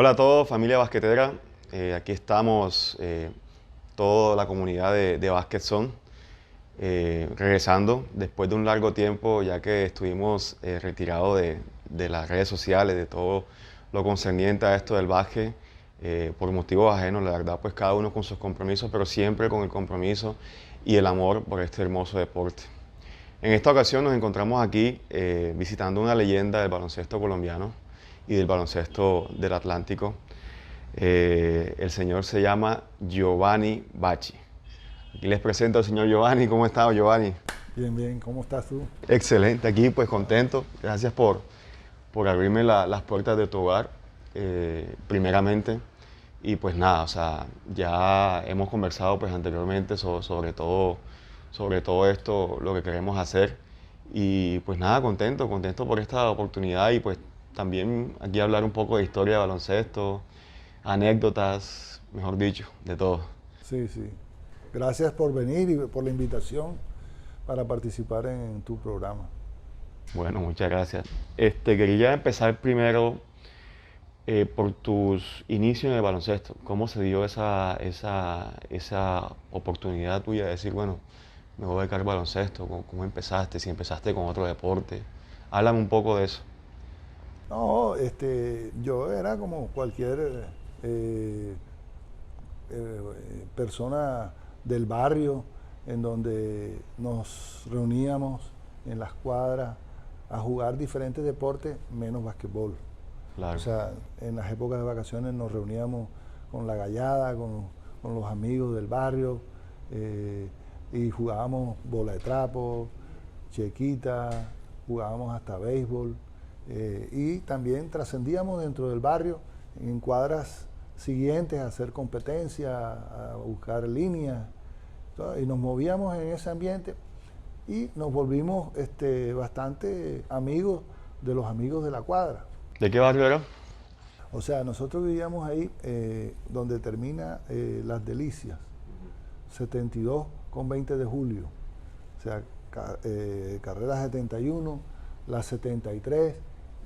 Hola a todos, familia basquetera. Aquí estamos, toda la comunidad de Basket Zone, regresando después de un largo tiempo, ya que estuvimos retirados de las redes sociales, de todo lo concerniente a esto del básquet, por motivos ajenos, la verdad, pues cada uno con sus compromisos, pero siempre con el compromiso y el amor por este hermoso deporte. En esta ocasión nos encontramos aquí visitando una leyenda del baloncesto colombiano y del baloncesto del Atlántico. El señor se llama Giovanni Bacci. Aquí les presento al señor Giovanni. ¿Cómo está, Giovanni? Bien, bien. ¿Cómo estás tú? Excelente, aquí pues contento. Gracias por abrirme las puertas de tu hogar, primeramente. Y pues nada, o sea, ya hemos conversado pues anteriormente sobre todo esto, lo que queremos hacer. Y pues nada, contento por esta oportunidad y pues también aquí hablar un poco de historia de baloncesto, anécdotas, mejor dicho, de todo. Sí, sí. Gracias por venir y por la invitación para participar en tu programa. Bueno, muchas gracias. Quería empezar primero por tus inicios en el baloncesto. ¿Cómo se dio esa oportunidad tuya de decir, bueno, me voy a dedicar al baloncesto? ¿Cómo empezaste? Si empezaste con otro deporte. Háblame un poco de eso. No, yo era como cualquier persona del barrio en donde nos reuníamos en las cuadras a jugar diferentes deportes menos basquetbol. O Claro, sea, en las épocas de vacaciones nos reuníamos con la gallada, con los amigos del barrio, y jugábamos bola de trapo, chequita, jugábamos hasta béisbol, y también trascendíamos dentro del barrio en cuadras siguientes a hacer competencia, a buscar líneas, y nos movíamos en ese ambiente y nos volvimos bastante amigos de los amigos de la cuadra. ¿de qué barrio era? O sea, nosotros vivíamos ahí donde termina Las Delicias, 72 con 20 de julio. O sea, carrera 71, la 73,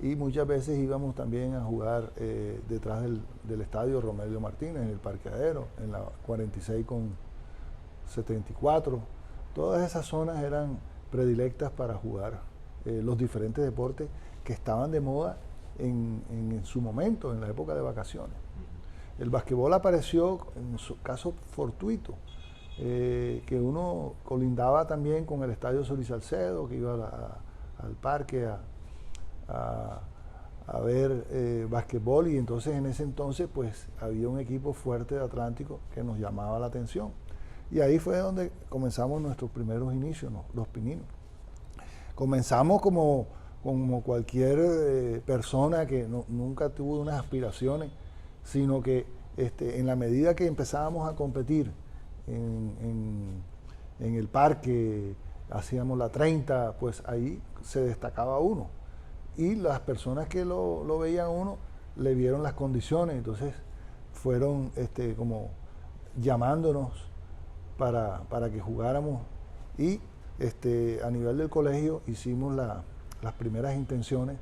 y muchas veces íbamos también a jugar detrás del estadio Romelio Martínez, en el parqueadero, en la 46 con 74. Todas esas zonas eran predilectas para jugar los diferentes deportes que estaban de moda en su momento, en la época de vacaciones. El basquetbol apareció en su caso fortuito, que uno colindaba también con el estadio Solís Salcedo, que iba al parque a ver basquetbol, y entonces en ese entonces pues había un equipo fuerte de Atlántico que nos llamaba la atención. Y ahí fue donde comenzamos nuestros primeros inicios, ¿no? Los Pininos. Comenzamos como cualquier persona que nunca tuvo unas aspiraciones, sino que en la medida que empezábamos a competir en el parque, hacíamos la 30, pues ahí se destacaba uno. Y las personas que lo veían uno le vieron las condiciones, entonces fueron como llamándonos para que jugáramos, y a nivel del colegio hicimos las primeras intenciones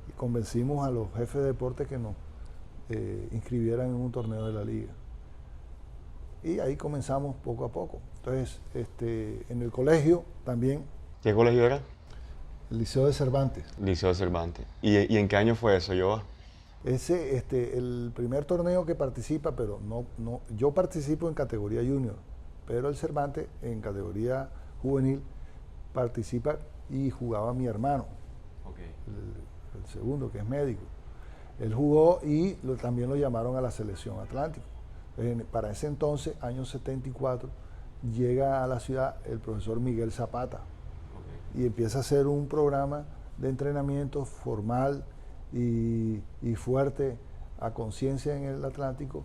y convencimos a los jefes de deporte que nos inscribieran en un torneo de la liga. Y ahí comenzamos poco a poco. Entonces, en el colegio también, ¿Qué colegio era? el Liceo de Cervantes. Liceo de Cervantes. ¿Y en qué año fue eso, Giova? El primer torneo que participa, pero yo participo en categoría junior, pero el Cervantes en categoría juvenil participa y jugaba mi hermano, Okay. el segundo, que es médico. Él jugó y también lo llamaron a la selección Atlántico. Para ese entonces, año 74, llega a la ciudad el profesor Miguel Zapata, okay, y empieza a hacer un programa de entrenamiento formal y fuerte a conciencia en el Atlántico,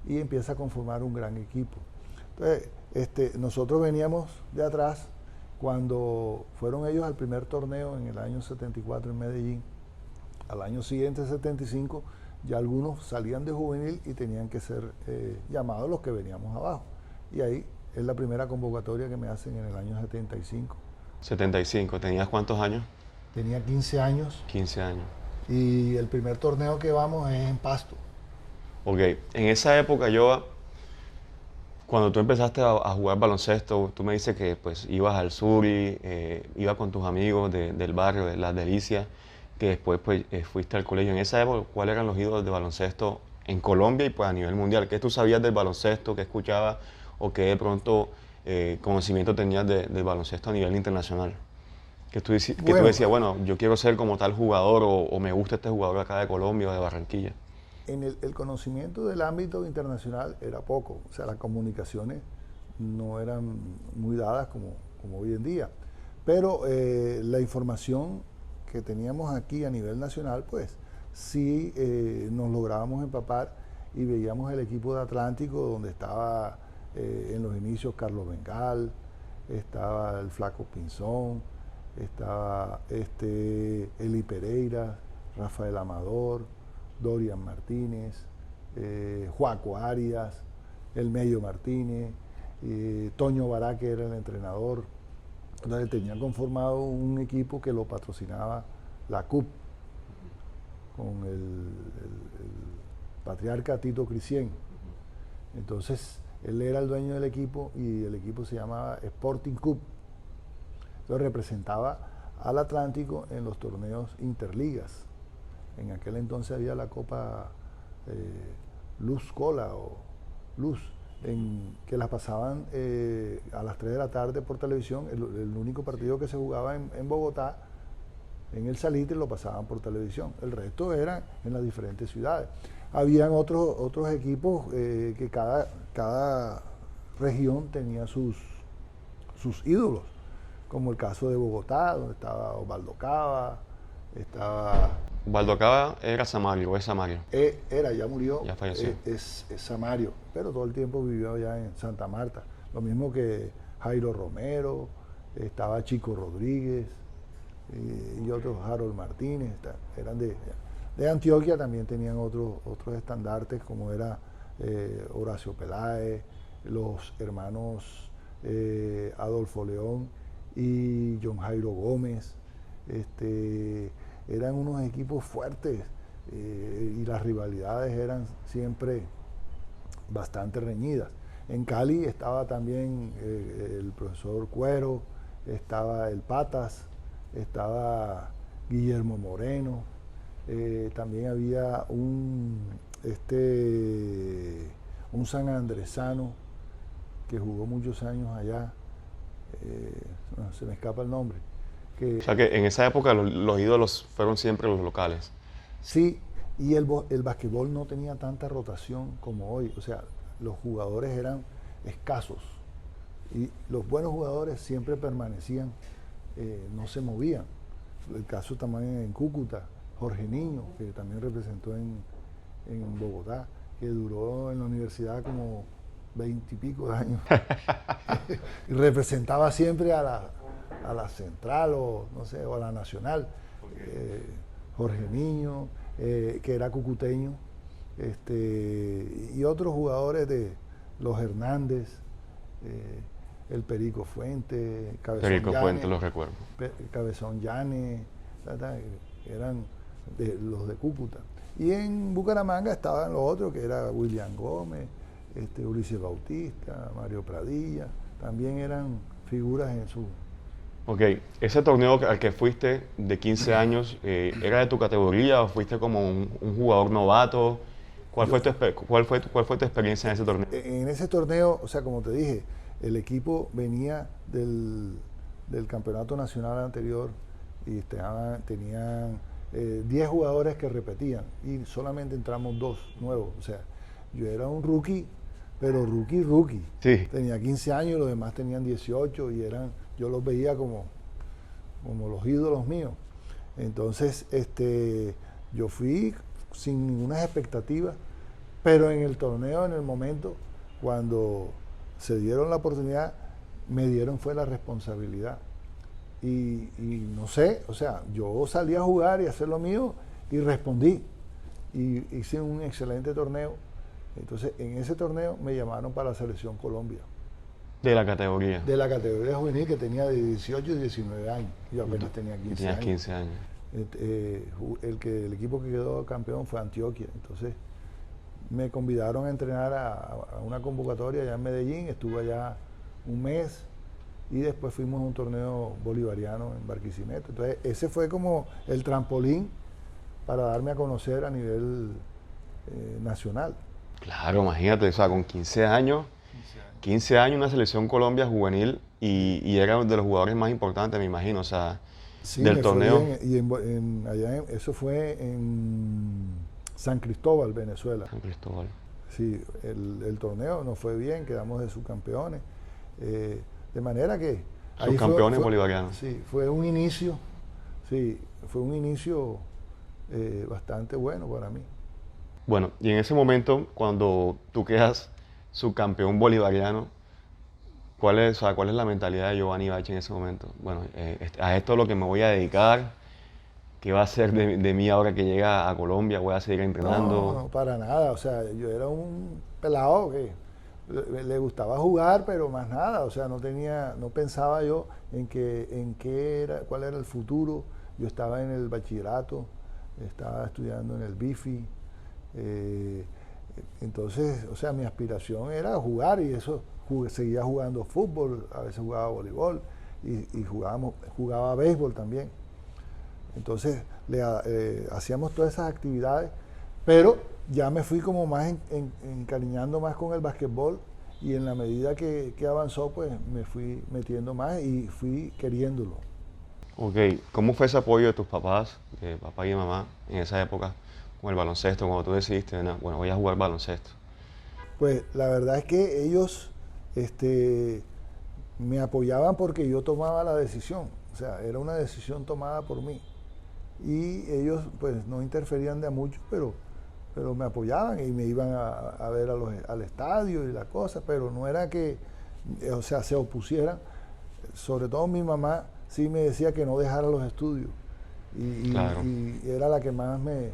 y empieza a conformar un gran equipo. Entonces, nosotros veníamos de atrás. Cuando fueron ellos al primer torneo en el año 74 en Medellín, al año siguiente, 75, ya algunos salían de juvenil y tenían que ser llamados los que veníamos abajo. Y ahí es la primera convocatoria que me hacen en el año 75. 75, ¿tenías cuántos años? Tenía 15 años. 15 años. Y el primer torneo que vamos es en Pasto. Ok, en esa época cuando tú empezaste a jugar baloncesto, tú me dices que pues ibas al sur y ibas con tus amigos del barrio, de Las Delicias, que después pues fuiste al colegio. En esa época, ¿cuáles eran los ídolos de baloncesto en Colombia y pues a nivel mundial? ¿Qué tú sabías del baloncesto, qué escuchabas o qué de pronto conocimiento tenías del baloncesto a nivel internacional? Que tú Bueno, decías, bueno, yo quiero ser como tal jugador o me gusta este jugador acá de Colombia o de Barranquilla. en el conocimiento del ámbito internacional era poco, o sea, las comunicaciones no eran muy dadas como hoy en día, pero la información que teníamos aquí a nivel nacional, pues sí nos lográbamos empapar y veíamos el equipo de Atlántico donde estaba en los inicios Carlos Bengal, estaba el Flaco Pinzón, estaba Eli Pereira, Rafael Amador, Dorian Martínez, Joaco Arias, El Mello Martínez, Toño Bará, que era el entrenador. Entonces tenían conformado un equipo que lo patrocinaba la CUP, con el patriarca Tito Crisien. Entonces él era el dueño del equipo y el equipo se llamaba Sporting CUP. Entonces representaba al Atlántico en los torneos interligas. En aquel entonces había la Copa Luz Cola o Luz, que las pasaban a las 3 de la tarde por televisión. El único partido que se jugaba en Bogotá, en el Salitre, lo pasaban por televisión. El resto era en las diferentes ciudades. Habían otros equipos que cada región tenía sus ídolos, como el caso de Bogotá, donde estaba Osvaldo Cava, estaba... Valdocaba era Samario, o es Samario. Ya murió, Ya falleció. es Samario, pero todo el tiempo vivió allá en Santa Marta. Lo mismo que Jairo Romero, estaba Chico Rodríguez y otros, Harold Martínez, eran de Antioquia. También tenían otros estandartes, como era Horacio Peláez, los hermanos Adolfo León y John Jairo Gómez. Eran unos equipos fuertes y las rivalidades eran siempre bastante reñidas. En Cali estaba también el profesor Cuero, estaba el Patas, estaba Guillermo Moreno, también había un sanandresano que jugó muchos años allá, se me escapa el nombre. O sea que en esa época los ídolos fueron siempre los locales. Sí, y el basquetbol no tenía tanta rotación como hoy, o sea, los jugadores eran escasos y los buenos jugadores siempre permanecían, no se movían. El caso también en Cúcuta, Jorge Niño, que también representó en Bogotá, que duró en la universidad como 20 y pico de años y representaba siempre a la Central o no sé, o a la Nacional. Jorge Niño, que era cucuteño, y otros jugadores de los Hernández, el Perico Fuente, Cabezón Perico Llane, Fuente, los recuerdo. Cabezón Llane, eran los de Cúcuta. Y en Bucaramanga estaban los otros, que era William Gómez, Ulises Bautista, Mario Pradilla, también eran figuras en su... Ok, ese torneo al que fuiste de 15 años, ¿era de tu categoría o fuiste como un jugador novato? ¿Cuál fue tu experiencia en ese torneo? En ese torneo, o sea, como te dije, el equipo venía del campeonato nacional anterior y tenían 10 jugadores que repetían y solamente entramos 2 nuevos. O sea, yo era un rookie, pero rookie. Sí. Tenía 15 años y los demás tenían 18 y yo los veía como los ídolos míos. Entonces, yo fui sin ninguna expectativa, pero en el torneo, en el momento, cuando se dieron la oportunidad, me dieron fue la responsabilidad. Y no sé, o sea, yo salí a jugar y a hacer lo mío y respondí. Y hice un excelente torneo. Entonces, en ese torneo me llamaron para la Selección Colombia. De la categoría. De la categoría juvenil, que tenía de 18 y 19 años. Yo apenas tenía 15 Tenías años. 15 años. El equipo que quedó campeón fue Antioquia. Entonces, me convidaron a entrenar a una convocatoria allá en Medellín, estuve allá un mes y después fuimos a un torneo bolivariano en Barquisimeto. Entonces ese fue como el trampolín para darme a conocer a nivel nacional. Claro, imagínate, o sea, con 15 años una selección Colombia juvenil y era uno de los jugadores más importantes, me imagino, o sea, Sí, del me fue torneo. bien, y eso fue en San Cristóbal, Venezuela. San Cristóbal. Sí, el torneo nos fue bien, quedamos de subcampeones. De manera que Subcampeones bolivarianos. Sí, fue un inicio, sí, fue un inicio bastante bueno para mí. Bueno, y en ese momento, cuando tú quedas subcampeón bolivariano, ¿cuál es la mentalidad de Giovanni Bachi en ese momento? Bueno, a esto es lo que me voy a dedicar. ¿Qué va a ser de mí ahora que llega a Colombia? ¿Voy a seguir entrenando? No, para nada. O sea, yo era un pelado que le gustaba jugar, pero más nada. O sea, no pensaba yo en qué era, cuál era el futuro. Yo estaba en el bachillerato, estaba estudiando en el BIFI. Entonces, o sea, mi aspiración era jugar y eso, seguía jugando fútbol, a veces jugaba voleibol y jugaba béisbol también. Entonces hacíamos todas esas actividades, pero ya me fui como más encariñando más con el básquetbol y en la medida que avanzó, pues me fui metiendo más y fui queriéndolo. Ok, ¿cómo fue ese apoyo de tus papás, de papá y mamá, en esa época con el baloncesto, cuando tú decidiste, bueno, voy a jugar baloncesto? Pues la verdad es que ellos me apoyaban porque yo tomaba la decisión, o sea, era una decisión tomada por mí. Y ellos pues no interferían de a mucho, pero me apoyaban y me iban a ver al estadio y la cosa, pero no era que, o sea, se opusieran. Sobre todo mi mamá sí me decía que no dejara los estudios Claro. y era la que más me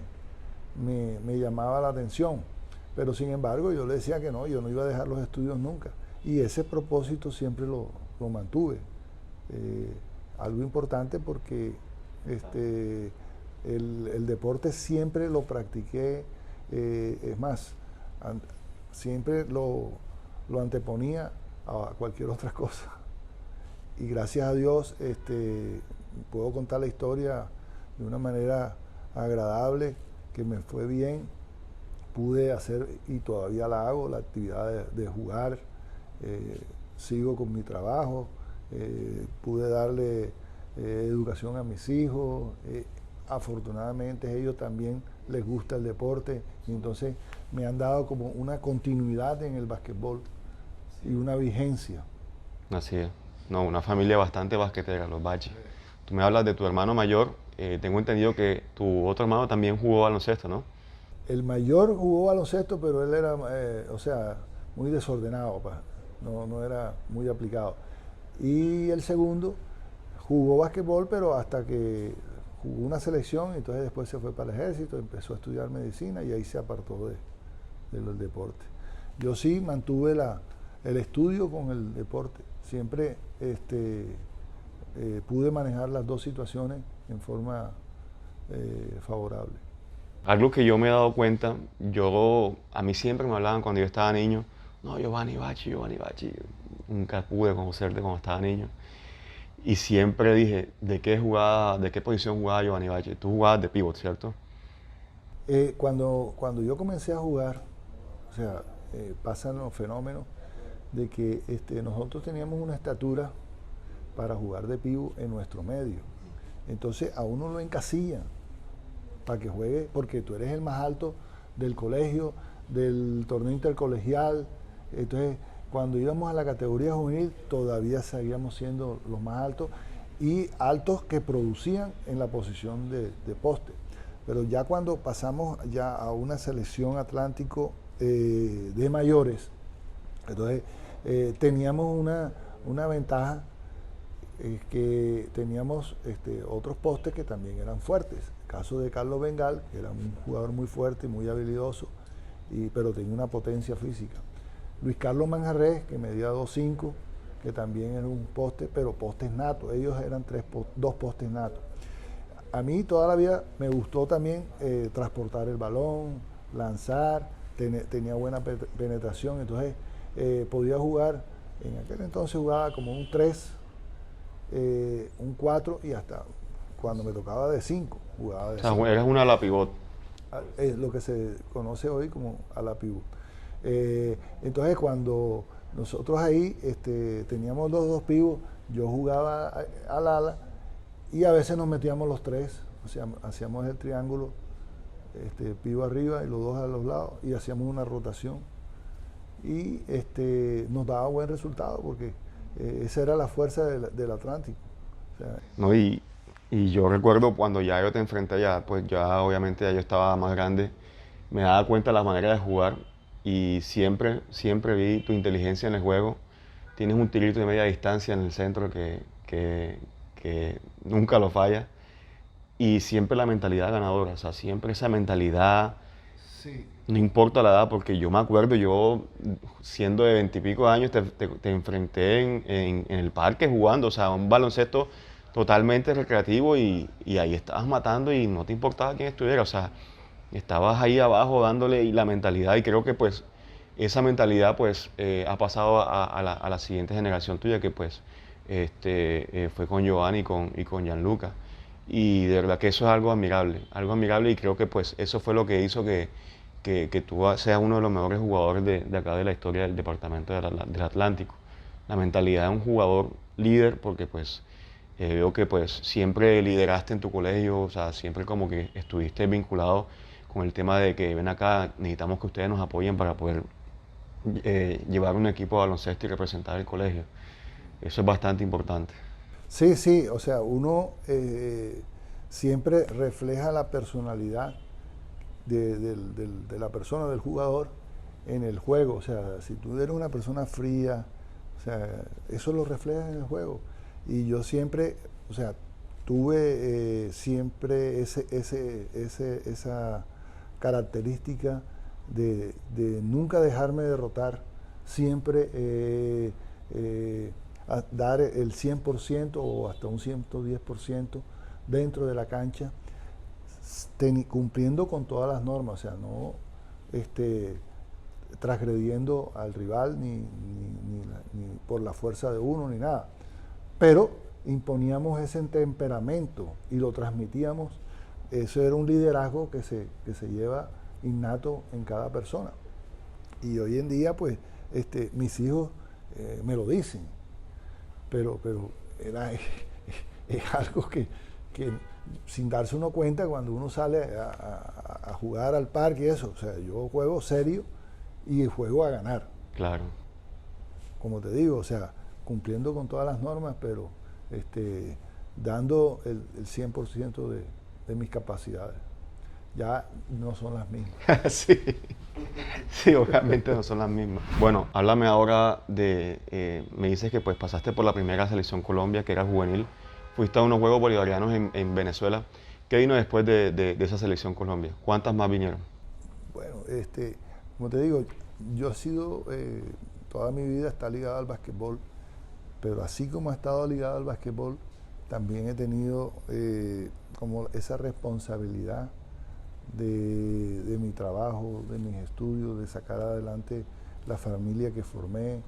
llamaba la atención. Pero sin embargo yo le decía que no, yo no iba a dejar los estudios nunca. Y ese propósito siempre lo mantuve. Algo importante porque el deporte siempre lo practiqué, es más, siempre lo anteponía a cualquier otra cosa. Y gracias a Dios puedo contar la historia de una manera agradable, que me fue bien, pude hacer y todavía la hago, la actividad de jugar, sigo con mi trabajo, pude darle educación a mis hijos, afortunadamente a ellos también les gusta el deporte y entonces me han dado como una continuidad en el básquetbol y una vigencia. Así es. No, una familia bastante basquetera, los Bachi. Tú me hablas de tu hermano mayor, tengo entendido que tu otro hermano también jugó baloncesto, ¿no? El mayor jugó baloncesto, pero él era, o sea, muy desordenado, no era muy aplicado. Y el segundo jugó básquetbol, pero hasta que jugó una selección, entonces después se fue para el ejército, empezó a estudiar medicina y ahí se apartó del deporte. Yo sí mantuve el estudio con el deporte. Siempre pude manejar las dos situaciones en forma favorable. Algo que yo me he dado cuenta, a mí siempre me hablaban cuando yo estaba niño, no, Giovanni Bachi, nunca pude conocerte cuando estaba niño. Y siempre dije, ¿de qué posición jugaba Giovanni Bachi? Tú jugabas de pívot, ¿cierto? Cuando yo comencé a jugar, o sea, pasan los fenómenos de que nosotros teníamos una estatura para jugar de pívot en nuestro medio. Entonces a uno lo encasillan para que juegue, porque tú eres el más alto del colegio, del torneo intercolegial. Entonces, cuando íbamos a la categoría juvenil, todavía seguíamos siendo los más altos y altos que producían en la posición de poste. Pero ya cuando pasamos ya a una selección Atlántico de mayores, entonces teníamos una ventaja, que teníamos otros postes que también eran fuertes. El caso de Carlos Bengal, que era un jugador muy fuerte y muy habilidoso, pero tenía una potencia física. Luis Carlos Manjarrés, que medía 2'5", que también era un poste, pero postes natos. Ellos eran dos postes natos. A mí toda la vida me gustó también transportar el balón, lanzar, tenía buena penetración, entonces podía jugar, en aquel entonces jugaba como un 3, un 4 y hasta cuando me tocaba de 5, jugaba de 5. O sea, eres una ala pivot. Es lo que se conoce hoy como ala pivot. Entonces cuando nosotros ahí teníamos los dos pivots, yo jugaba al ala y a veces nos metíamos los tres, o sea, hacíamos el triángulo, pivot arriba y los dos a los lados y hacíamos una rotación y nos daba buen resultado porque esa era la fuerza del Atlántico. O sea, ¿No? Y yo recuerdo cuando ya yo te enfrenté, ya pues ya obviamente ya yo estaba más grande, me daba cuenta de la manera de jugar y siempre vi tu inteligencia en el juego. Tienes un tirito de media distancia en el centro que nunca lo falla y siempre la mentalidad ganadora, o sea, siempre esa mentalidad, sí. no importa la edad, porque yo me acuerdo, yo siendo de 20 y pico años te enfrenté en el parque jugando, o sea, un baloncesto totalmente recreativo y ahí estabas matando y no te importaba quién estuviera, o sea, estabas ahí abajo dándole y la mentalidad y creo que pues esa mentalidad pues ha pasado a la siguiente generación tuya que pues fue con Giovanni y con Gianluca y de verdad que eso es algo admirable y creo que pues eso fue lo que hizo que tú seas uno de los mejores jugadores de acá de la historia del departamento del Atlántico. La mentalidad de un jugador líder porque pues veo que pues siempre lideraste en tu colegio, o sea, siempre como que estuviste vinculado con el tema de que ven acá, necesitamos que ustedes nos apoyen para poder llevar un equipo de baloncesto y representar el colegio. Eso es bastante importante. Sí, sí, o sea, uno siempre refleja la personalidad de la persona, del jugador, en el juego. O sea, si tú eres una persona fría, o sea, eso lo refleja en el juego. Y yo siempre, o sea, tuve siempre esa característica de nunca dejarme derrotar, siempre a dar el 100% o hasta un 110% dentro de la cancha, cumpliendo con todas las normas, o sea, no transgrediendo al rival ni por la fuerza de uno ni nada, pero imponíamos ese temperamento y lo transmitíamos. Eso era un liderazgo que se lleva innato en cada persona. Y hoy en día, pues, mis hijos me lo dicen, pero es algo que sin darse uno cuenta cuando uno sale a jugar al parque y eso, o sea, yo juego serio y juego a ganar. Claro. Como te digo, o sea, cumpliendo con todas las normas, pero dando el 100% de mis capacidades. Ya no son las mismas. Sí. Sí, obviamente no son las mismas. Bueno, háblame ahora de, me dices que pues pasaste por la primera selección Colombia, que era juvenil, fuiste a unos Juegos Bolivarianos en Venezuela. ¿Qué vino después de esa selección Colombia? ¿Cuántas más vinieron? Bueno, como te digo, yo he sido, toda mi vida está ligado al básquetbol, pero así como he estado ligado al básquetbol, también he tenido como esa responsabilidad de mi trabajo, de mis estudios, de sacar adelante la familia que formé,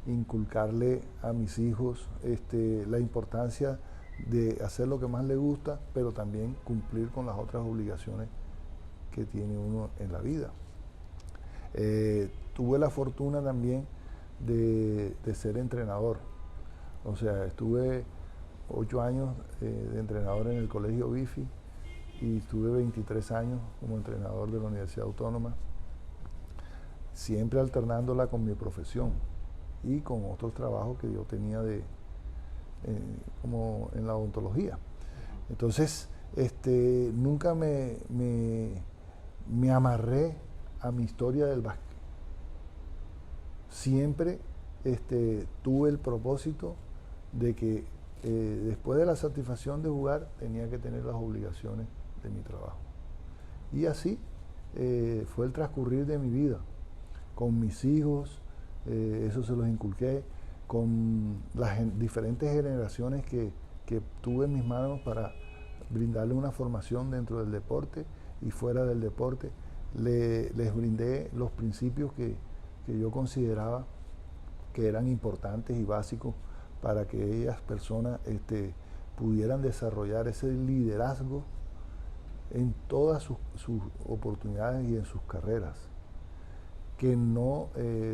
inculcarle a mis hijos la importancia de hacer lo que más les gusta, pero también cumplir con las otras obligaciones que tiene uno en la vida. Tuve la fortuna también de ser entrenador, o sea, estuve 8 años de entrenador en el Colegio Bifi y estuve 23 años como entrenador de la Universidad Autónoma, siempre alternándola con mi profesión y con otros trabajos que yo tenía como en la odontología. Entonces, nunca me amarré a mi historia del básquet. Siempre tuve el propósito de que después de la satisfacción de jugar tenía que tener las obligaciones de mi trabajo. Y así fue el transcurrir de mi vida, con mis hijos, eso se los inculqué, con las diferentes generaciones que tuve en mis manos para brindarle una formación dentro del deporte y fuera del deporte. les brindé los principios que yo consideraba que eran importantes y básicos para que ellas personas pudieran desarrollar ese liderazgo en todas sus oportunidades y en sus carreras, que no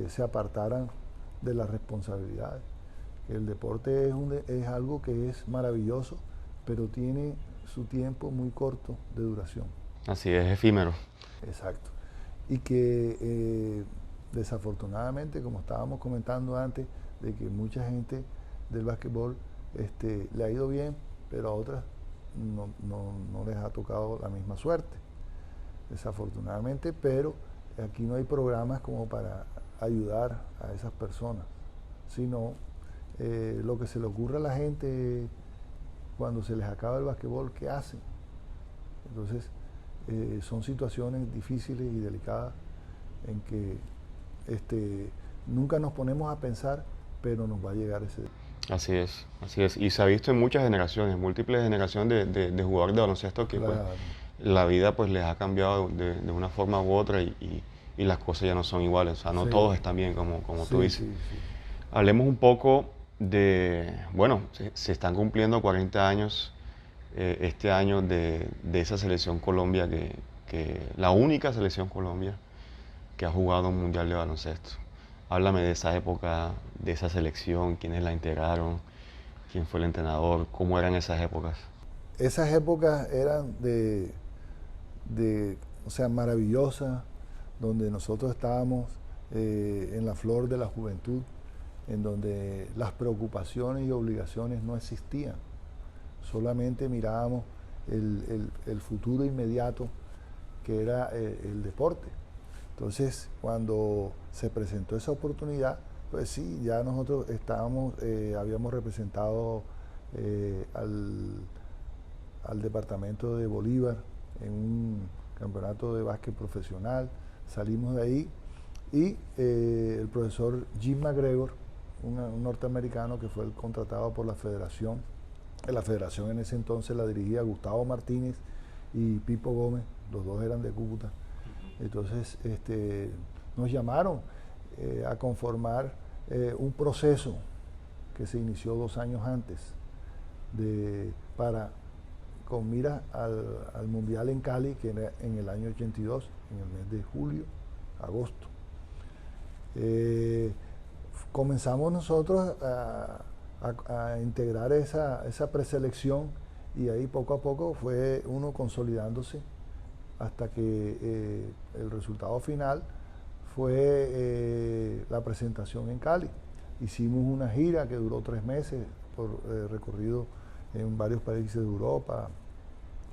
se apartaran de las responsabilidades. El deporte es algo que es maravilloso, pero tiene su tiempo muy corto de duración. Así es, efímero. Exacto. Y que desafortunadamente, como estábamos comentando antes, de que mucha gente del básquetbol le ha ido bien, pero a otras no les ha tocado la misma suerte, desafortunadamente, pero aquí no hay programas como para ayudar a esas personas, sino lo que se le ocurre a la gente cuando se les acaba el básquetbol, ¿qué hacen? Entonces, son situaciones difíciles y delicadas en que nunca nos ponemos a pensar, pero nos va a llegar ese día. Así es, así es. Y se ha visto en muchas generaciones, múltiples generaciones de jugadores de baloncesto que Claro. pues, la vida pues les ha cambiado de una forma u otra y las cosas ya no son iguales. O sea, no Sí. todos están bien, como Sí, tú dices. sí, sí. Hablemos un poco bueno, se están cumpliendo 40 años este año de esa selección Colombia, que la única selección Colombia que ha jugado un mundial de baloncesto. Háblame de esa época, de esa selección, quiénes la integraron, quién fue el entrenador, cómo eran esas épocas. Esas épocas eran o sea, maravillosas, donde nosotros estábamos en la flor de la juventud, en donde las preocupaciones y obligaciones no existían. Solamente mirábamos el futuro inmediato, que era el deporte. Entonces, cuando se presentó esa oportunidad, pues sí, ya nosotros habíamos representado al departamento de Bolívar en un campeonato de básquet profesional, salimos de ahí y el profesor Jim McGregor, un norteamericano que fue el contratado por la federación en ese entonces la dirigía Gustavo Martínez y Pipo Gómez, los dos eran de Cúcuta. Entonces nos llamaron a conformar un proceso que se inició 2 años antes con miras al Mundial en Cali, que era en el año 82, en el mes de julio, agosto. Comenzamos nosotros a integrar esa preselección y ahí poco a poco fue uno consolidándose hasta que el resultado final fue la presentación en Cali. Hicimos una gira que duró 3 meses, por recorrido en varios países de Europa,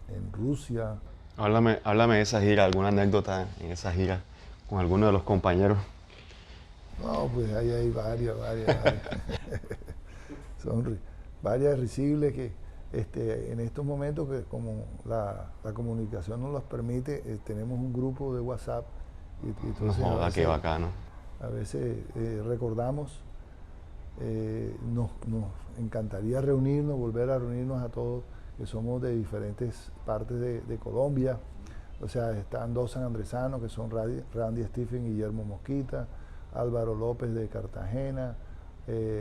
en Rusia. Háblame de esa gira, alguna anécdota en esa gira con alguno de los compañeros. No, pues ahí hay varias. Son varias risibles que en estos momentos, que como la comunicación nos los permite, tenemos un grupo de WhatsApp. Y entonces No, qué bacano. A veces recordamos, nos encantaría reunirnos, volver a reunirnos a todos, que somos de diferentes partes de Colombia. O sea, están 2 sanandresanos, que son Randy Stephen y Guillermo Mosquita, Álvaro López de Cartagena,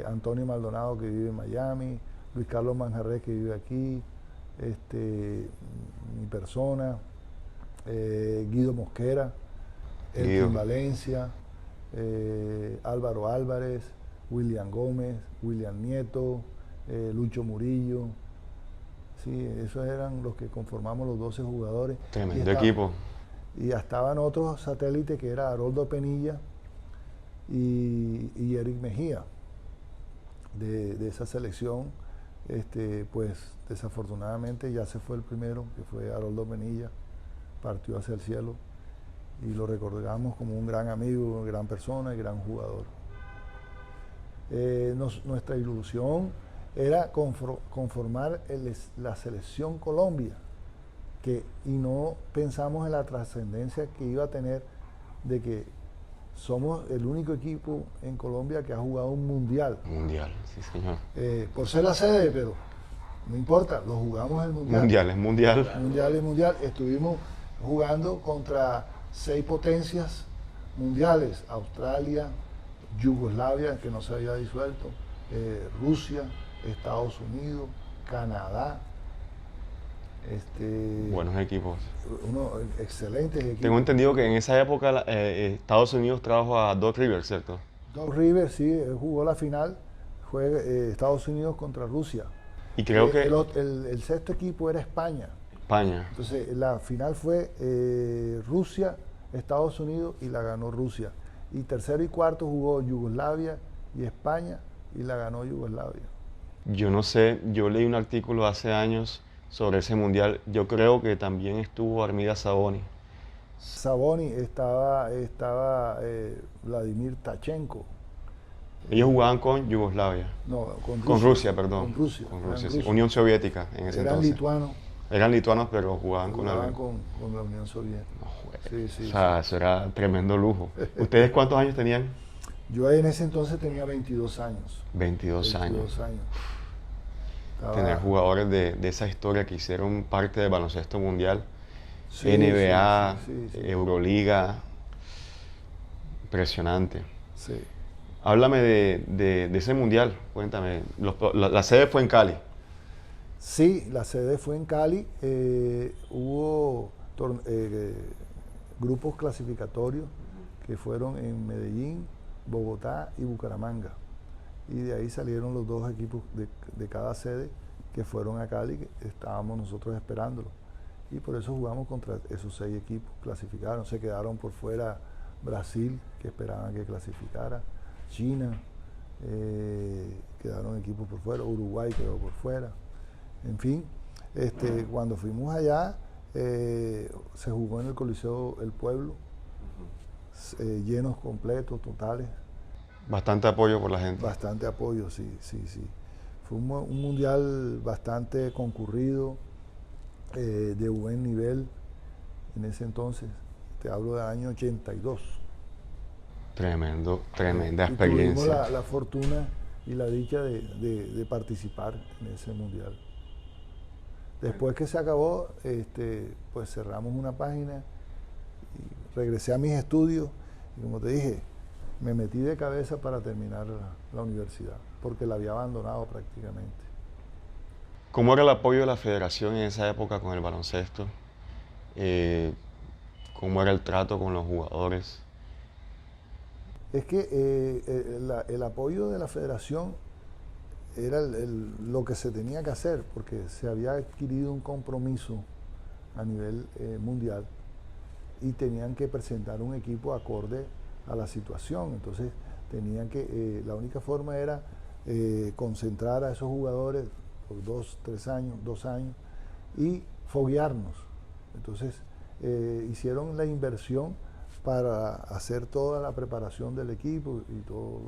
Antonio Maldonado, que vive en Miami, Luis Carlos Manjarres, que vive aquí, mi persona, Guido Mosquera, Elkin Valencia, Álvaro Álvarez, William Gómez, William Nieto, Lucho Murillo. Sí, esos eran los que conformamos los 12 jugadores. Tremendo equipo. Y estaban otros satélites, que era Haroldo Penilla y Eric Mejía. De esa selección, pues desafortunadamente ya se fue el primero, que fue Haroldo Penilla, partió hacia el cielo, y lo recordamos como un gran amigo, una gran persona y gran jugador. Nuestra ilusión era conformar la selección Colombia, y no pensamos en la trascendencia que iba a tener, de que somos el único equipo en Colombia que ha jugado un mundial. Mundial, sí señor. Por ser la sede, pero no importa, lo jugamos el mundial. Mundial es mundial. Mundial es mundial. Estuvimos jugando contra 6 potencias mundiales: Australia, Yugoslavia, que no se había disuelto, Rusia, Estados Unidos, Canadá. Buenos equipos. Unos excelentes equipos. Tengo entendido que en esa época Estados Unidos trajo a Doc Rivers, ¿cierto? Doc Rivers, sí, él jugó la final, fue Estados Unidos contra Rusia. Y creo que el sexto equipo era España. España. Entonces la final fue Rusia, Estados Unidos, y la ganó Rusia. Y tercero y cuarto jugó Yugoslavia y España, y la ganó Yugoslavia. Yo no sé, yo leí un artículo hace años sobre ese mundial. Yo creo que también estuvo Armida Saboni. Saboni, estaba Vladimir Tachenko. Ellos jugaban con Yugoslavia. No, con Rusia, perdón. Con Rusia. Con Rusia, sí. Unión Soviética en ese Eran entonces. lituanos. Eran lituanos, pero jugaban con con la Unión Soviética. No, Sí, sí, o sea, eso era tremendo lujo. ¿Ustedes cuántos años tenían? Yo en ese entonces tenía 22 años. 22 años. 22 años. Tener jugadores de esa historia que hicieron parte del baloncesto mundial, Sí, NBA, sí. Euroliga, impresionante. Sí. Háblame de ese mundial, cuéntame. La sede fue en Cali. Sí, la sede fue en Cali. Hubo grupos clasificatorios que fueron en Medellín, Bogotá y Bucaramanga. Y de ahí salieron los 2 equipos de cada sede que fueron a Cali, que estábamos nosotros esperándolos. Y por eso jugamos contra esos 6 equipos, clasificaron. Se quedaron por fuera Brasil, que esperaban que clasificara, China, quedaron equipos por fuera, Uruguay quedó por fuera. En fin, cuando fuimos allá, se jugó en el Coliseo El Pueblo, llenos completos, totales. Bastante apoyo por la gente. Bastante apoyo, sí. Fue un mundial bastante concurrido, de buen nivel en ese entonces. Te hablo del año 82. Tremenda Y experiencia. tuvimos la fortuna y la dicha de participar en ese mundial. Después que se acabó, pues cerramos una página y regresé a mis estudios y, como te dije, me metí de cabeza para terminar la universidad, porque la había abandonado prácticamente. ¿Cómo era el apoyo de la federación en esa época con el baloncesto? ¿Cómo era el trato con los jugadores? Es que el apoyo de la federación era lo que se tenía que hacer, porque se había adquirido un compromiso a nivel mundial y tenían que presentar un equipo acorde a la situación. Entonces tenían que, la única forma era concentrar a esos jugadores por 2 años y foguearnos. Entonces hicieron la inversión para hacer toda la preparación del equipo y todo,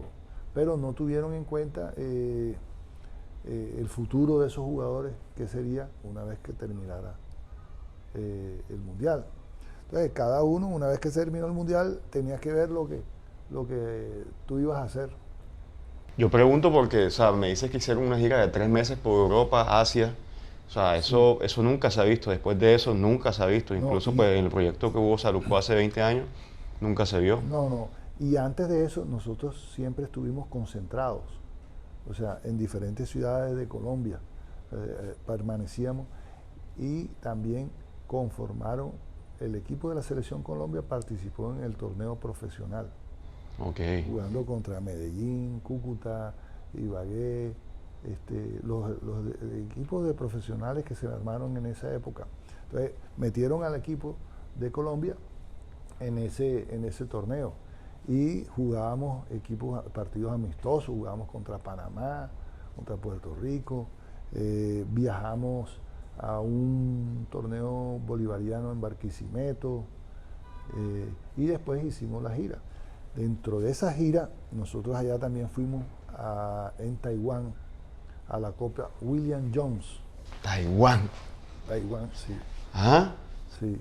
pero no tuvieron en cuenta el futuro de esos jugadores, que sería una vez que terminara el mundial. Entonces cada uno, una vez que se terminó el mundial, tenías que ver lo que tú ibas a hacer. Yo pregunto porque, o sea, me dices que hicieron una gira de 3 meses por Europa, Asia. O sea, eso nunca se ha visto. Después de eso nunca se ha visto. Incluso pues, en el proyecto que hubo Salucó hace 20 años, nunca se vio. No. Y antes de eso, nosotros siempre estuvimos concentrados. O sea, en diferentes ciudades de Colombia permanecíamos, y también conformaron, el equipo de la Selección Colombia participó en el torneo profesional. Okay. Jugando contra Medellín, Cúcuta, Ibagué, los equipos de profesionales que se armaron en esa época. Entonces, metieron al equipo de Colombia en ese torneo y jugábamos partidos amistosos, jugábamos contra Panamá, contra Puerto Rico, viajamos a un torneo bolivariano en Barquisimeto, y después hicimos la gira. Dentro de esa gira, nosotros allá también fuimos en Taiwán a la Copa William Jones. Taiwán, sí. ¿Ah? Sí.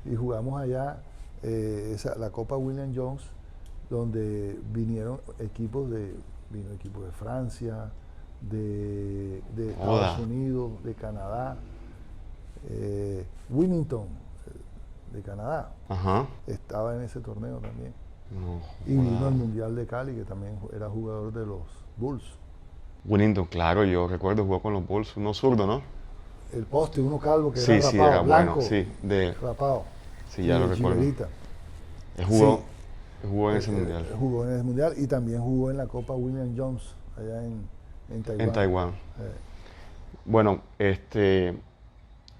Y jugamos allá la Copa William Jones, donde vinieron equipos de Francia, de Estados Unidos, de Canadá, Wilmington, de Canadá. Ajá. Estaba en ese torneo también. No, Y vino joda. al Mundial de Cali, que también era jugador de los Bulls. Willington, claro, yo recuerdo jugó con los Bulls, uno zurdo, ¿no? El poste, uno calvo que era Sí, sí, era rapado, bueno, blanco, sí, rapado, sí, ya lo recuerdo. chiverita. Él Sí, jugó en ese mundial, jugó en ese mundial y también jugó en la Copa William Jones, allá en Taiwán. en Taiwán. Eh, Bueno,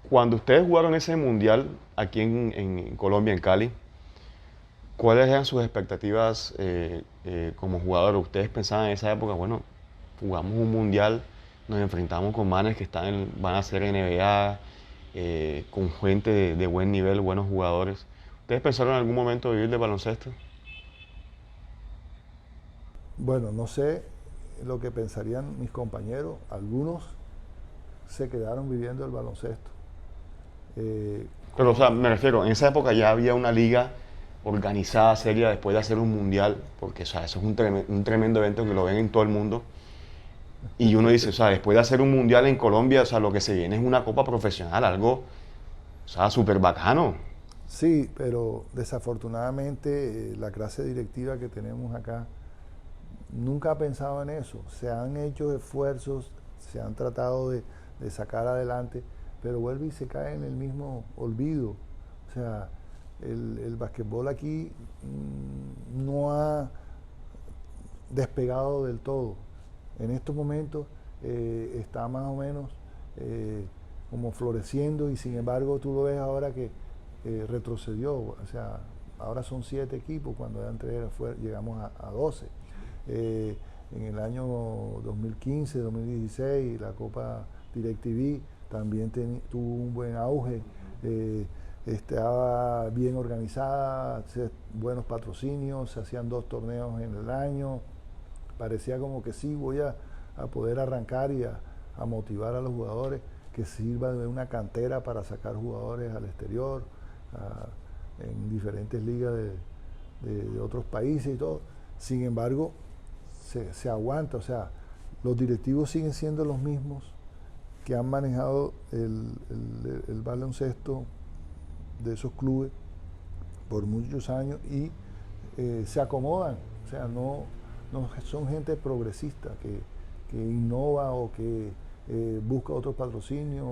cuando ustedes jugaron ese mundial aquí en Colombia, en Cali, ¿cuáles eran sus expectativas como jugador? ¿Ustedes pensaban en esa época, bueno, jugamos un mundial, nos enfrentamos con manes que van a ser NBA, con gente de buen nivel, buenos jugadores? ¿Ustedes pensaron en algún momento vivir de baloncesto? bueno, no sé lo que pensarían mis compañeros, algunos se quedaron viviendo el baloncesto. Eh, Pero, o sea, me refiero, en esa época ya había una liga organizada, seria, después de hacer un mundial, porque, o sea, eso es un tremendo evento que lo ven en todo el mundo. Y uno dice, o sea, después de hacer un mundial en Colombia, o sea, lo que se viene es una copa profesional, algo, o sea, súper bacano. Sí, pero desafortunadamente la clase directiva que tenemos acá nunca ha pensado en eso. Se han hecho esfuerzos, se han tratado de sacar adelante, pero vuelve y se cae en el mismo olvido. O sea, el basquetbol aquí no ha despegado del todo. En estos momentos está más o menos como floreciendo y sin embargo tú lo ves ahora que retrocedió, o sea, ahora son 7 equipos, cuando antes llegamos a 12. En el año 2015, 2016, la Copa DirecTV también tuvo un buen auge, estaba bien organizada, buenos patrocinios, se hacían 2 torneos en el año, parecía como que sí, voy a poder arrancar y a motivar a los jugadores, que sirva de una cantera para sacar jugadores al exterior, en diferentes ligas de otros países y todo. Sin embargo, se aguanta, o sea, los directivos siguen siendo los mismos que han manejado el baloncesto de esos clubes por muchos años y se acomodan, o sea, no son gente progresista que innova o que busca otros patrocinios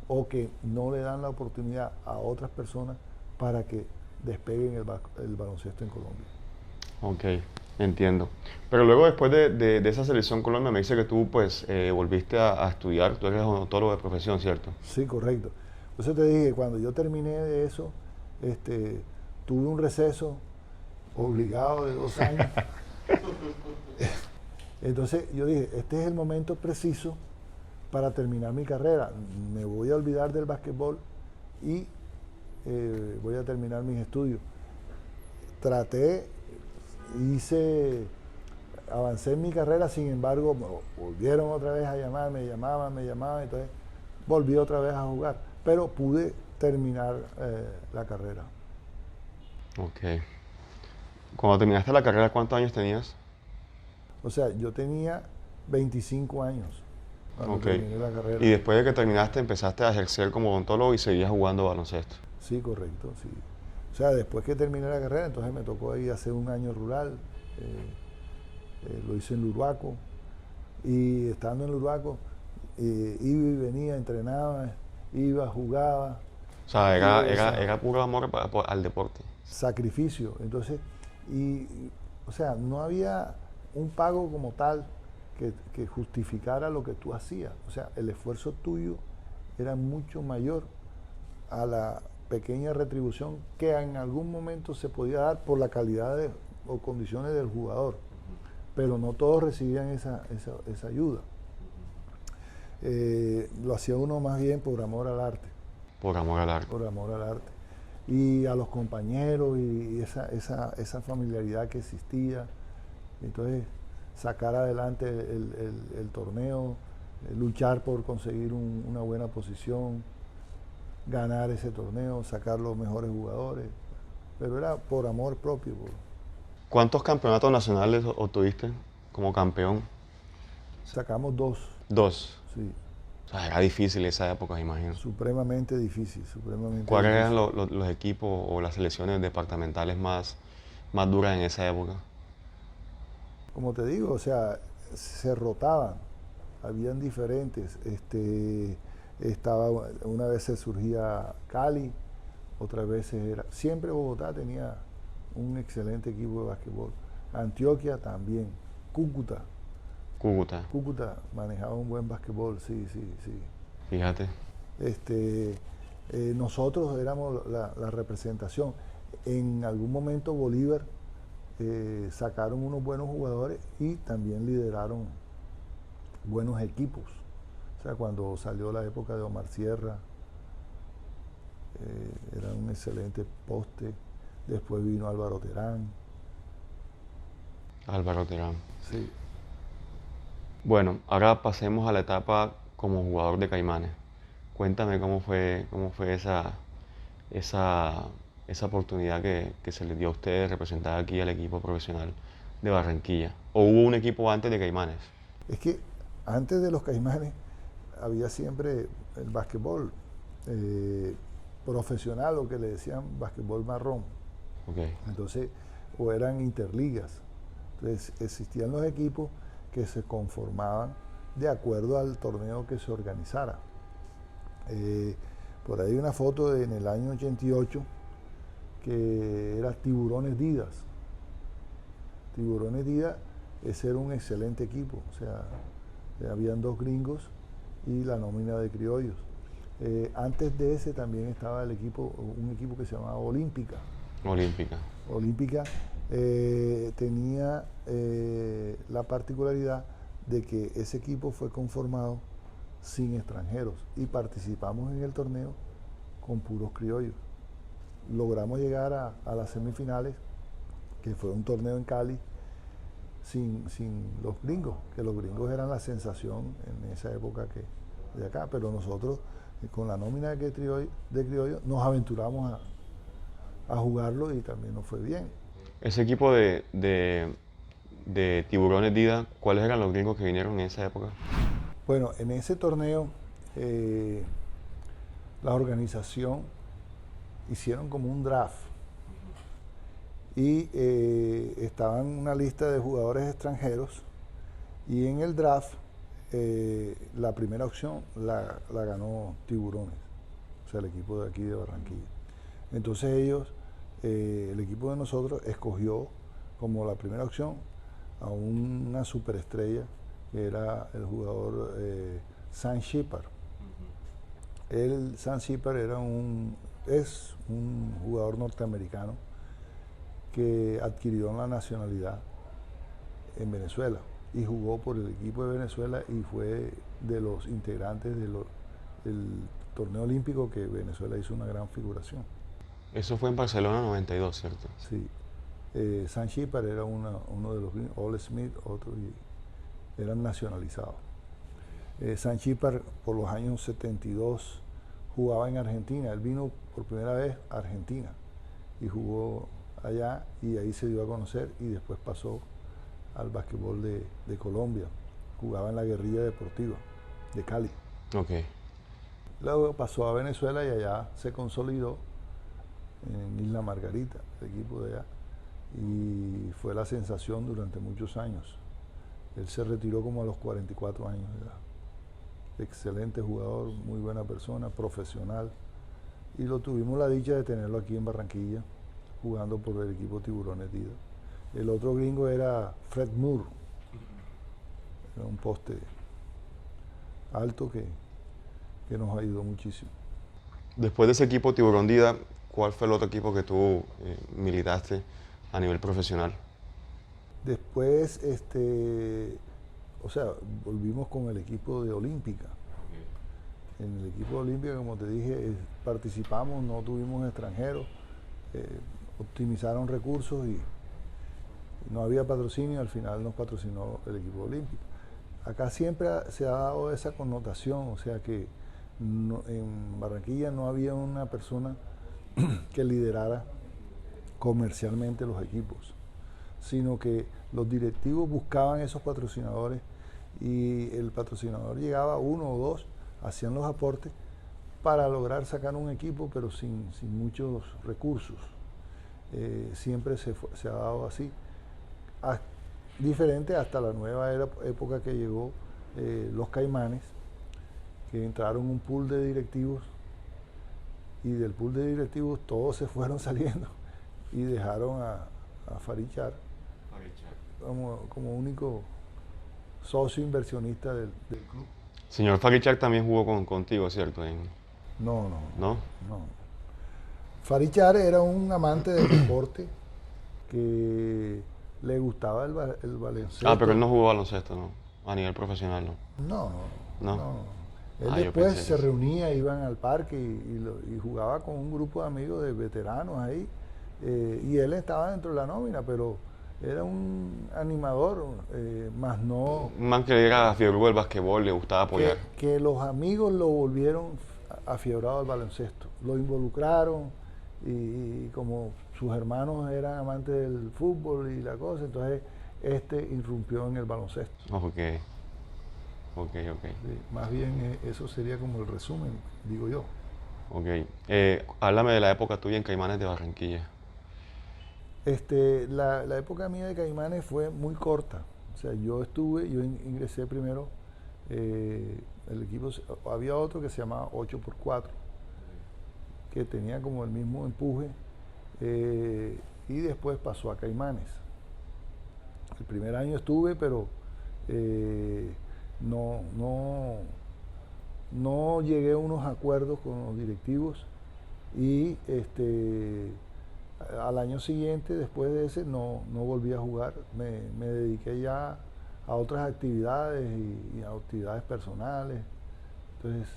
o que no le dan la oportunidad a otras personas para que despeguen el baloncesto en Colombia. Ok, entiendo. Pero luego después de esa selección Colombia me dice que tú pues volviste a estudiar, tú eres odontólogo de profesión, ¿cierto? Sí, correcto. Entonces te dije, cuando yo terminé de eso, tuve un receso obligado de 2 años. Entonces yo dije, este es el momento preciso para terminar mi carrera. Me voy a olvidar del básquetbol y voy a terminar mis estudios. Traté, avancé en mi carrera, sin embargo, me volvieron otra vez a llamar, me llamaban, entonces volví otra vez a jugar, pero pude terminar la carrera. Ok. Cuando terminaste la carrera, ¿cuántos años tenías? O sea, yo tenía 25 años cuando Ok. terminé la carrera. Y después de que terminaste, empezaste a ejercer como odontólogo y seguías jugando baloncesto. Sí, correcto, sí. O sea, después que terminé la carrera, entonces me tocó ir a hacer un año rural, lo hice en Luruaco, y estando en Luruaco, iba y venía, entrenaba, iba, jugaba. O sea, Esa- era puro amor al deporte. sacrificio. Entonces, o sea, no había un pago como tal que justificara lo que tú hacías. O sea, el esfuerzo tuyo era mucho mayor a la pequeña retribución que en algún momento se podía dar por la calidad o condiciones del jugador. Pero no todos recibían esa ayuda. Lo hacía uno más bien por amor al arte. Por amor al arte. Por amor al arte. Y a los compañeros y esa familiaridad que existía. Entonces, sacar adelante el torneo, luchar por conseguir una buena posición, ganar ese torneo, sacar los mejores jugadores. Pero era por amor propio. ¿Cuántos campeonatos nacionales obtuviste como campeón? Sacamos 2, 2. sí. O O sea, era difícil esa época, imagino. Supremamente difícil, supremamente ¿Cuáles eran difícil. los equipos o las selecciones departamentales más duras en esa época? Como te digo, o sea, se rotaban, habían diferentes. Una vez se surgía Cali, otras veces era. Siempre Bogotá tenía un excelente equipo de básquetbol. Antioquia también. Cúcuta. Cúcuta, Cúcuta manejaba un buen básquetbol, sí, sí, sí. fíjate. Este, Nosotros éramos la representación. En algún momento Bolívar sacaron unos buenos jugadores y también lideraron buenos equipos. O sea, cuando salió la época de Omar Sierra, era un excelente poste. Después vino Álvaro Terán. Álvaro Terán. Sí. Bueno, ahora pasemos a la etapa como jugador de Caimanes. Cuéntame cómo fue esa oportunidad que se les dio a ustedes de representar aquí al equipo profesional de Barranquilla. ¿O hubo un equipo antes de Caimanes? Es que antes de los Caimanes había siempre el básquetbol profesional, o que le decían básquetbol marrón. Okay. Entonces, o eran interligas. Entonces, existían los equipos que se conformaban de acuerdo al torneo que se organizara. Por ahí hay una foto en el año 88 que era Tiburones Didas. Tiburones Didas, ese era un excelente equipo. O sea, habían 2 gringos y la nómina de criollos. Antes de ese también estaba un equipo que se llamaba Olímpica. Olímpica. Olímpica tenía la particularidad de que ese equipo fue conformado sin extranjeros y participamos en el torneo con puros criollos. Logramos llegar a las semifinales, que fue un torneo en Cali, sin los gringos, que los gringos eran la sensación en esa época de acá, pero nosotros con la nómina de criollo nos aventuramos a jugarlo y también nos fue bien. Ese equipo de Tiburones Dida, ¿cuáles eran los gringos que vinieron en esa época? Bueno, en ese torneo la organización hicieron como un draft y estaban una lista de jugadores extranjeros, y en el draft la primera opción la ganó Tiburones, o sea, el equipo de aquí de Barranquilla. Entonces ellos, el equipo de nosotros escogió como la primera opción a una superestrella que era el jugador Sam Shepard. Sam Shepard es un jugador norteamericano que adquirió la nacionalidad en Venezuela y jugó por el equipo de Venezuela y fue de los integrantes del torneo olímpico, que Venezuela hizo una gran figuración. Eso fue en Barcelona 92, ¿cierto? Sí. Sam Shepard era uno de los gringos, Ole Smith, otro, y eran nacionalizados. Sam Shepard por los años 72 jugaba en Argentina. Él vino por primera vez a Argentina y jugó allá, y ahí se dio a conocer, y después pasó al básquetbol de Colombia. Jugaba en la Guerrilla Deportiva de Cali. Okay. Luego pasó a Venezuela y allá se consolidó en Isla Margarita, el equipo de allá, y fue la sensación durante muchos años. Él se retiró como a los 44 años de edad. Excelente jugador, muy buena persona, profesional, y lo tuvimos la dicha de tenerlo aquí en Barranquilla, jugando por el equipo Tiburones Dida. El otro gringo era Fred Moore, era un poste alto que nos ayudó muchísimo. Después de ese equipo Tiburón Dida, ¿cuál fue el otro equipo que tú militaste a nivel profesional? Después, o sea, volvimos con el equipo de Olímpica. En el equipo de Olímpica, como te dije, participamos, no tuvimos extranjeros, optimizaron recursos y no había patrocinio, al final nos patrocinó el equipo olímpico. Acá siempre se ha dado esa connotación, o sea que en Barranquilla no había una persona que liderara comercialmente los equipos, sino que los directivos buscaban esos patrocinadores y el patrocinador llegaba, uno o dos, hacían los aportes para lograr sacar un equipo, pero sin muchos recursos. Siempre se ha dado así. Diferente hasta la nueva época que llegó los Caimanes, que entraron un pool de directivos, y del pool de directivos todos se fueron saliendo y dejaron a Farichar como único socio inversionista del club. Señor Farichar también jugó contigo, ¿cierto? No. ¿No? Farichar era un amante del deporte que le gustaba el baloncesto. Pero él no jugó baloncesto, ¿no? A nivel profesional, ¿no? No. Él después se reunía, iban al parque y jugaba con un grupo de amigos de veteranos ahí. Y él estaba dentro de la nómina, pero era un animador, más no... Un man que era fiebre del basquetbol, le gustaba apoyar. Que los amigos lo volvieron afiebrado al baloncesto. Lo involucraron y como sus hermanos eran amantes del fútbol y la cosa, entonces irrumpió en el baloncesto. Ok. Sí, más bien eso sería como el resumen, digo yo. Ok. Háblame de la época tuya en Caimanes de Barranquilla. La época mía de Caimanes fue muy corta. O sea, yo ingresé primero, el equipo, había otro que se llamaba 8x4, que tenía como el mismo empuje, y después pasó a Caimanes. El primer año estuve, pero no llegué a unos acuerdos con los directivos, y al año siguiente, después de ese, no volví a jugar. Me dediqué ya a otras actividades y a actividades personales. Entonces,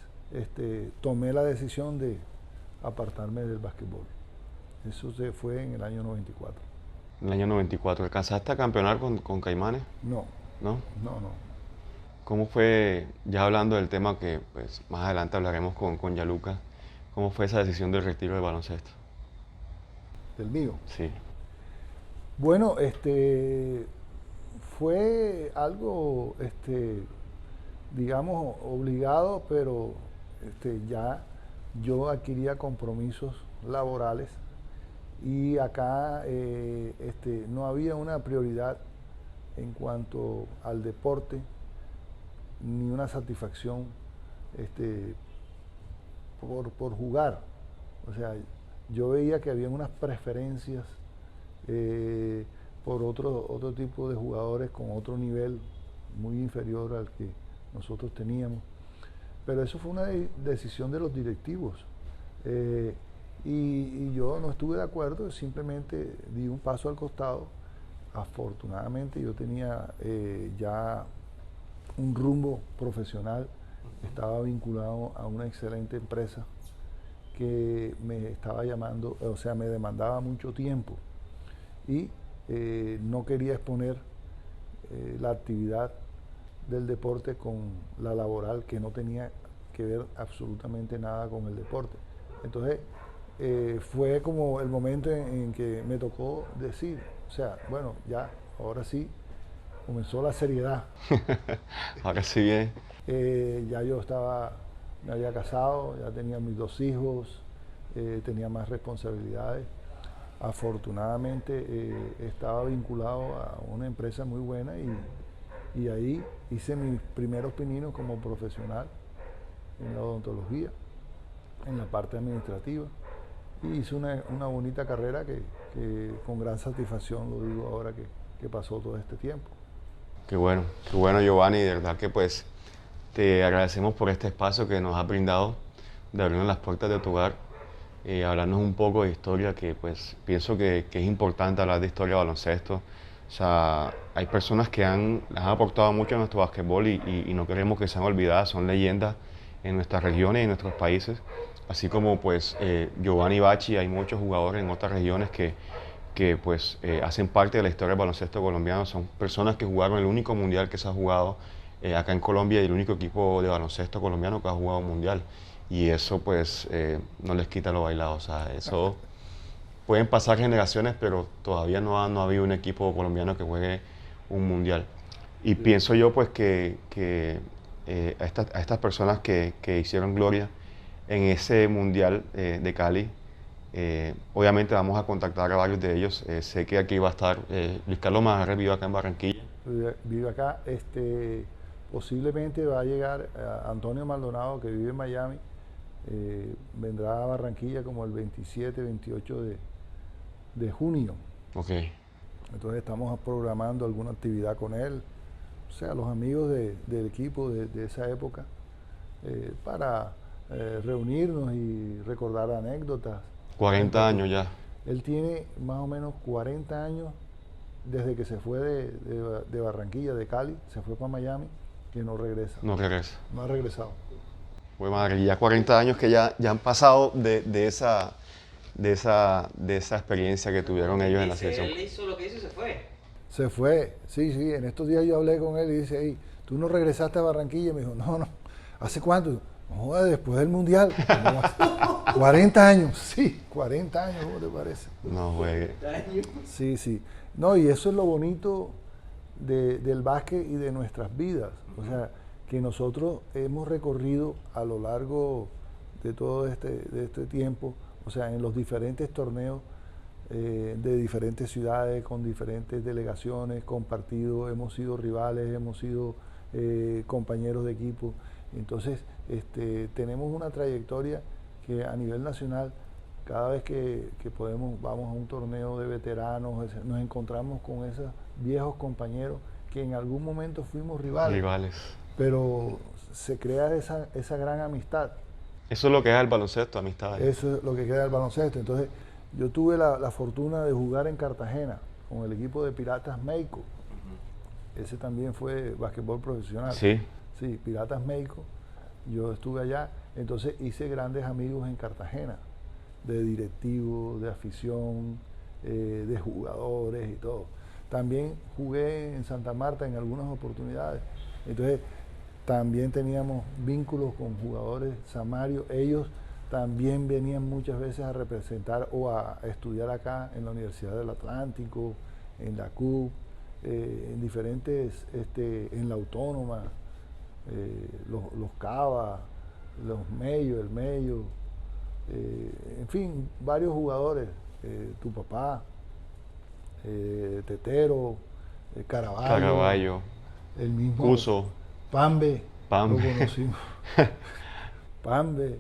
tomé la decisión de apartarme del básquetbol. Eso fue en el año 94. En el año 94. ¿Alcanzaste a campeonar con Caimanes? No. ¿No? No. ¿Cómo fue, ya hablando del tema que pues, más adelante hablaremos con Yaluca, cómo fue esa decisión del retiro del baloncesto? ¿Del mío? Sí. Bueno, fue algo, digamos, obligado, pero ya yo adquiría compromisos laborales, y acá no había una prioridad en cuanto al deporte, ni una satisfacción por jugar. O sea, yo veía que había unas preferencias por otro tipo de jugadores con otro nivel muy inferior al que nosotros teníamos. Pero eso fue una decisión de los directivos. Y yo no estuve de acuerdo, simplemente di un paso al costado. Afortunadamente yo tenía ya un rumbo profesional, estaba vinculado a una excelente empresa que me estaba llamando, o sea, me demandaba mucho tiempo, y no quería exponer la actividad del deporte con la laboral, que no tenía que ver absolutamente nada con el deporte. Entonces, fue como el momento en que me tocó decir, o sea, bueno, ya, ahora sí, comenzó la seriedad. Ahora sí bien. Ya yo me había casado, ya tenía mis 2 hijos, tenía más responsabilidades. Afortunadamente estaba vinculado a una empresa muy buena, y ahí hice mis primeros pininos como profesional en la odontología, en la parte administrativa, y hice una bonita carrera que con gran satisfacción lo digo ahora que pasó todo este tiempo. Qué bueno, Giovanni, de verdad que pues te agradecemos por este espacio que nos has brindado, de abrirnos las puertas de tu hogar, hablarnos un poco de historia, que pues pienso que es importante hablar de historia de baloncesto. O sea, hay personas que han aportado mucho a nuestro basquetbol y no queremos que sean olvidadas, son leyendas en nuestras regiones y en nuestros países. Así como pues Giovanni Bacci, hay muchos jugadores en otras regiones que pues hacen parte de la historia del baloncesto colombiano. Son personas que jugaron el único mundial que se ha jugado acá en Colombia, y el único equipo de baloncesto colombiano que ha jugado un mundial. Y eso pues no les quita lo bailado. O sea, eso pueden pasar generaciones, pero todavía no ha habido un equipo colombiano que juegue un mundial. Y pienso yo pues que a estas personas que hicieron gloria en ese Mundial de Cali. Obviamente vamos a contactar a varios de ellos. Sé que aquí va a estar Luis Carlos Majarre, vive acá en Barranquilla. Vive acá. Posiblemente va a llegar Antonio Maldonado, que vive en Miami. Vendrá a Barranquilla como el 27, 28 de junio. Ok. Entonces estamos programando alguna actividad con él. O sea, los amigos del equipo de esa época, para reunirnos y recordar anécdotas. 40 años ya. Él tiene más o menos 40 años desde que se fue de Barranquilla, de Cali, se fue para Miami, que no regresa. No regresa. No ha regresado. Pues madre, ya 40 años que ya han pasado de esa experiencia que tuvieron ellos en la selección. Él hizo lo que hizo y se fue. Se fue, sí. En estos días yo hablé con él y dice, hey, ¿tú no regresaste a Barranquilla? Y me dijo, no. ¿Hace cuánto? No, después del Mundial. 40 años, sí, 40 años, ¿cómo te parece? No juegue. Sí. No, y eso es lo bonito del básquet y de nuestras vidas. O sea, que nosotros hemos recorrido a lo largo de todo este tiempo, o sea, en los diferentes torneos de diferentes ciudades, con diferentes delegaciones, compartido, hemos sido rivales, hemos sido compañeros de equipo. Entonces, tenemos una trayectoria que a nivel nacional, cada vez que podemos, vamos a un torneo de veteranos, nos encontramos con esos viejos compañeros que en algún momento fuimos rivales. Pero se crea esa gran amistad. Eso es lo que es el baloncesto, amistad. Eso es lo que queda del baloncesto. Entonces, yo tuve la fortuna de jugar en Cartagena con el equipo de Piratas Meico. Ese también fue basquetbol profesional. Sí. Sí, Piratas Meico. Yo estuve allá, entonces hice grandes amigos en Cartagena, de directivos, de afición, de jugadores y todo. También jugué en Santa Marta en algunas oportunidades. Entonces, también teníamos vínculos con jugadores Samario. Ellos también venían muchas veces a representar o a estudiar acá en la Universidad del Atlántico, en la CUP, en diferentes, en la Autónoma, los Cava, los Mello, el Mello, en fin, varios jugadores, tu papá, Tetero, Caraballo, el mismo Cuso, Pambe, lo conocimos. Pambe,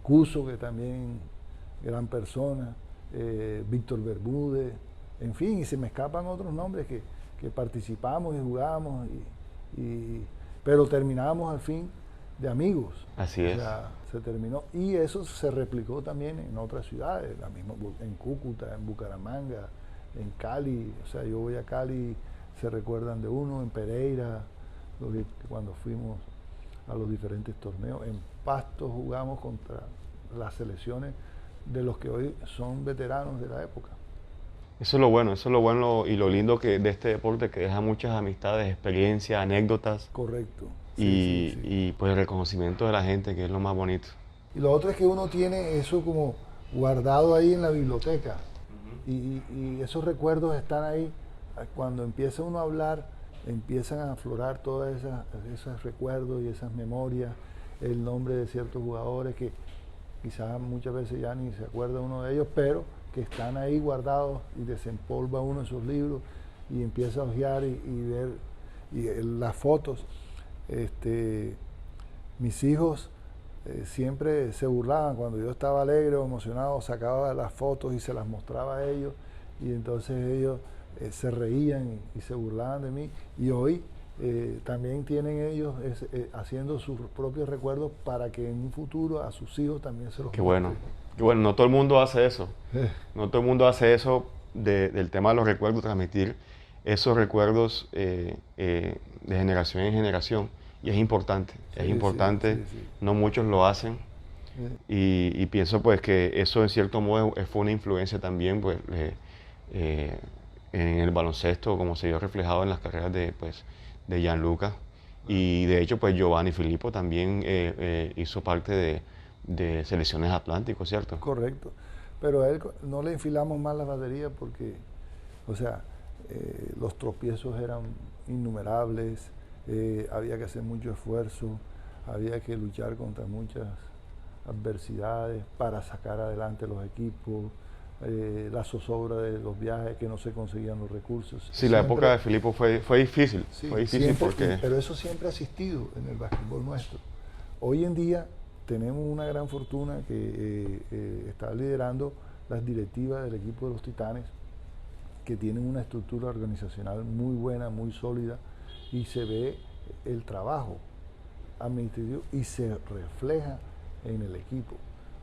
Cuso, que también gran persona, Víctor Bermúdez, en fin, y se me escapan otros nombres que participamos y jugamos, pero terminábamos al fin de amigos. Así es. O sea, se terminó, y eso se replicó también en otras ciudades, en Cúcuta, en Bucaramanga, en Cali. O sea, yo voy a Cali, se recuerdan de uno, en Pereira, cuando fuimos a los diferentes torneos. En Pasto jugamos contra las selecciones de los que hoy son veteranos de la época. Eso es lo bueno y lo lindo de este deporte, que deja muchas amistades, experiencias, anécdotas. Correcto. Y pues el reconocimiento de la gente, que es lo más bonito. Y lo otro es que uno tiene eso como guardado ahí en la biblioteca. Y esos recuerdos están ahí. Cuando empieza uno a hablar, empiezan a aflorar todos esos recuerdos y esas memorias, el nombre de ciertos jugadores que quizás muchas veces ya ni se acuerda uno de ellos, pero que están ahí guardados, y desempolva uno esos libros y empieza a hojear y ver las fotos. Mis hijos siempre se burlaban cuando yo estaba alegre o emocionado, sacaba las fotos y se las mostraba a ellos, y entonces ellos se reían y se burlaban de mí, y hoy también tienen ellos haciendo sus propios recuerdos para que en un futuro a sus hijos también se los Qué bueno, no todo el mundo hace eso. No todo el mundo hace eso del tema de los recuerdos, transmitir esos recuerdos de generación en generación. Y es importante, sí. No muchos lo hacen. Y pienso pues que eso en cierto modo fue una influencia también pues, en el baloncesto, como se vio reflejado en las carreras de Gianluca. Y de hecho pues Giovanni Filippo también hizo parte de selecciones Atlánticos, ¿cierto? Correcto, pero a él no le enfilamos más la batería porque, o sea, los tropiezos eran innumerables, había que hacer mucho esfuerzo, había que luchar contra muchas adversidades para sacar adelante los equipos, la zozobra de los viajes, que no se conseguían los recursos. Sí, siempre, la época de Filippo fue difícil, sí, fue difícil porque... Pero eso siempre ha existido en el básquetbol nuestro. Hoy en día tenemos una gran fortuna que está liderando las directivas del equipo de los Titanes, que tienen una estructura organizacional muy buena, muy sólida, y se ve el trabajo administrativo y se refleja en el equipo.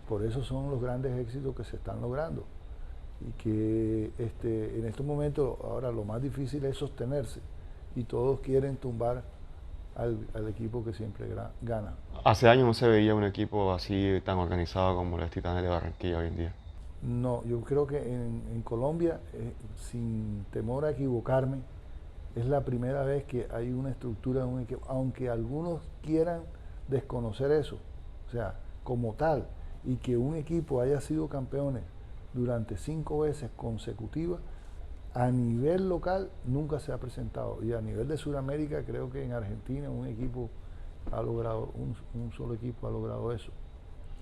Por eso son los grandes éxitos que se están logrando. Y que en estos momentos, ahora lo más difícil es sostenerse, y todos quieren tumbar al equipo que siempre gana. Hace años no se veía un equipo así tan organizado como los Titanes de Barranquilla hoy en día. No, yo creo que en Colombia, sin temor a equivocarme, es la primera vez que hay una estructura de un equipo, aunque algunos quieran desconocer eso, o sea, como tal, y que un equipo haya sido campeones durante 5 veces consecutivas, a nivel local nunca se ha presentado, y a nivel de Sudamérica creo que en Argentina un equipo ha logrado, un solo equipo ha logrado eso.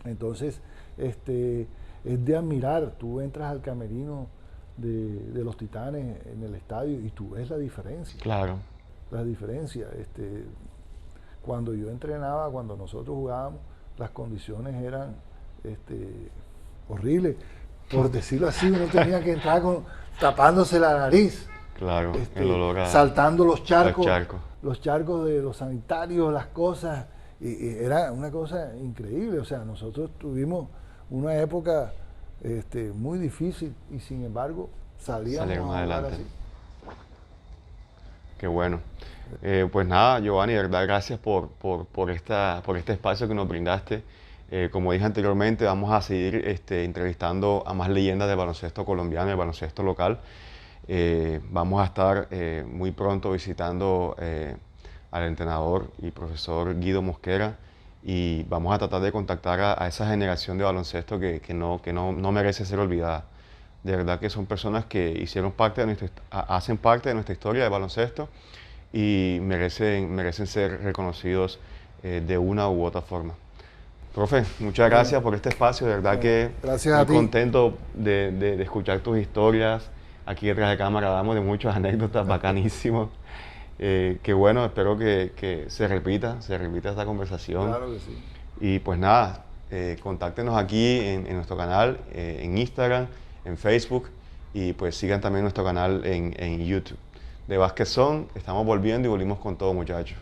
Entonces, es de admirar. Tú entras al camerino de los Titanes en el estadio y tú ves la diferencia. Claro. La diferencia. Cuando yo entrenaba, cuando nosotros jugábamos, las condiciones eran horribles. Por decirlo así, uno tenía que entrar tapándose la nariz. Claro, el olor a, saltando los charcos de los sanitarios, las cosas. Y era una cosa increíble. O sea, nosotros tuvimos una época muy difícil y sin embargo salíamos adelante. Así. Qué bueno. Pues nada, Giovanni, de verdad gracias por este espacio que nos brindaste. Como dije anteriormente, vamos a seguir entrevistando a más leyendas del baloncesto colombiano, del baloncesto local. Vamos a estar muy pronto visitando al entrenador y profesor Guido Mosquera, y vamos a tratar de contactar a esa generación de baloncesto que no merece ser olvidada. De verdad que son personas que hacen parte de nuestra historia de baloncesto y merecen ser reconocidos de una u otra forma. Profe, muchas gracias por este espacio, de verdad que muy contento de escuchar tus historias. Aquí detrás de cámara damos de muchas anécdotas bacanísimos. Qué bueno, espero que se repita esta conversación. Claro que sí. Y pues nada, contáctenos aquí en nuestro canal, en Instagram, en Facebook, y pues sigan también nuestro canal en YouTube. De Básquet Zone, estamos volviendo y volvimos con todo, muchachos.